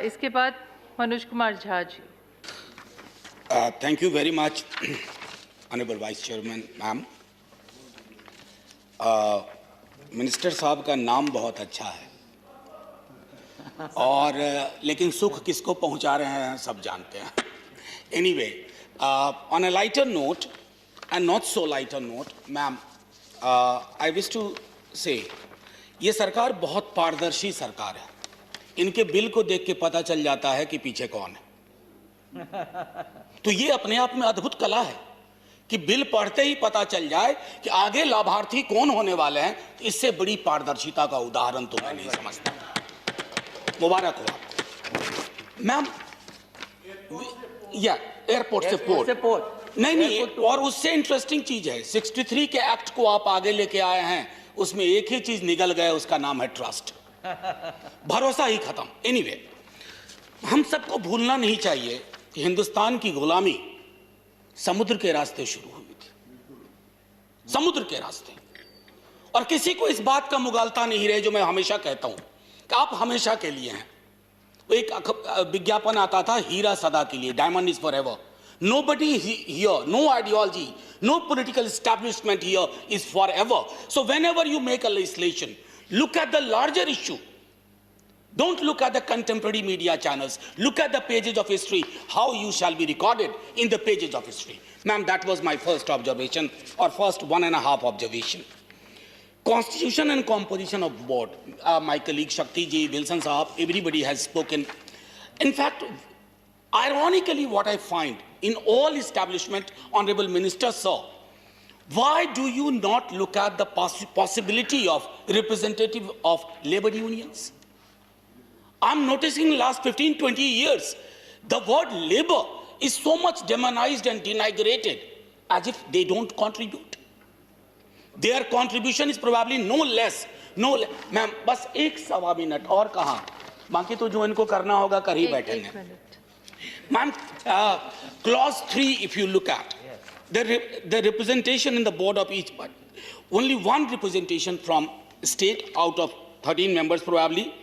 इसके बाद Manoj Kumar Jha ji. Thank you very much, Honorable Vice Chairman, ma'am. Minister साहब का नाम बहुत अच्छा है और लेकिन सुख किसको पहुंचा रहे हैं सब जानते हैं. Anyway, on a lighter note and not so lighter note, ma'am, I wish to say ये सरकार बहुत पारदर्शी सरकार है. इनके बिल को देख के पता चल जाता है कि पीछे कौन है. तो ये अपने आप में अद्भुत कला है कि बिल पढ़ते ही पता चल जाए कि आगे लाभार्थी कौन होने वाले हैं. इससे बड़ी पारदर्शिता का उदाहरण तो मैं नहीं समझता. मुबारक हो आप मैम. या एयरपोर्ट से पोर्ट नहीं, और उससे इंटरेस्टिंग चीज है 63 के एक्ट को आप आगे लेके आए हैं. उसमें एक ही चीज निकल गया, उसका नाम है ट्रस्ट. भरोसा ही खत्म. एनीवे, हम सबको भूलना नहीं चाहिए कि हिंदुस्तान की गुलामी समुद्र के रास्ते शुरू हुई थी. समुद्र के रास्ते. और किसी को इस बात का मुगालता नहीं रहे जो मैं हमेशा कहता हूं कि आप हमेशा के लिए हैं. एक विज्ञापन आता था हीरा सदा के लिए, diamond is for ever. Nobody here, no ideology, no political establishment here is forever. So whenever you make a legislation, look at the larger issue. Don't look at the contemporary media channels. Look at the pages of history, how you shall be recorded in the pages of history. Ma'am, that was my first observation, or first 1.5 observation. Constitution and composition of board. My colleague Shakti ji, Wilson Sahab, everybody has spoken. In fact, ironically, what I find in all establishment, Honorable Minister Sir, why do you not look at the possibility of representative of labor unions? I'm noticing in the last 15-20 years, the word labor is so much demonized and denigrated as if they don't contribute. Their contribution is probably no less. Ma'am, बस एक सवा minute और कहाँ, बाकी तो जो इनको करना होगा कर ही बैठेंगे. Ma'am, clause 3, if you look at the representation in the board of each party, only one representation from state out of 13 members probably,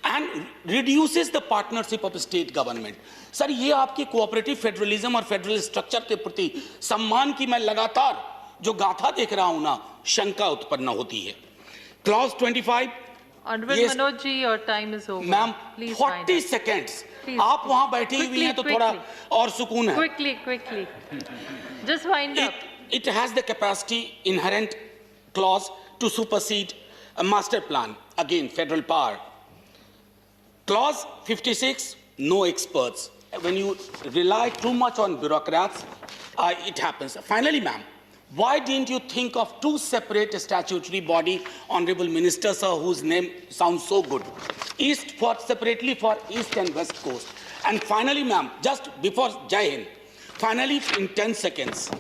and reduces the partnership of state government. Sir, ये आपकी cooperative federalism और federal structure के प्रति सम्मान की मैं लगातार जो गाथा देख रहा हूं ना, शंका उत्पन्न होती है. Clause 25. Honorable Manoj ji, your time is over. Ma'am, Please 40 seconds. आप वहां बैठी हुई हैं तो थोड़ा और सुकून है. Quickly. Just wind up. It has the capacity, inherent clause to supersede a master plan. Again, federal power. Clause 56, no experts. When you rely too much on bureaucrats, it happens. Finally, ma'am, why didn't you think of two separate statutory body, Honorable Minister Sir, whose name sounds so good? Separately for East and West Coast. And finally, ma'am, just before Jai Hind, finally in 10 seconds,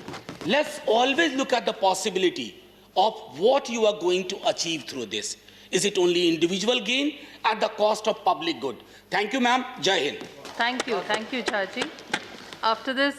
let's always look at the possibility of what you are going to achieve through this. Is it only individual gain at the cost of public good? Thank you, ma'am. Jai Hind. Thank you, Jhaji. After this,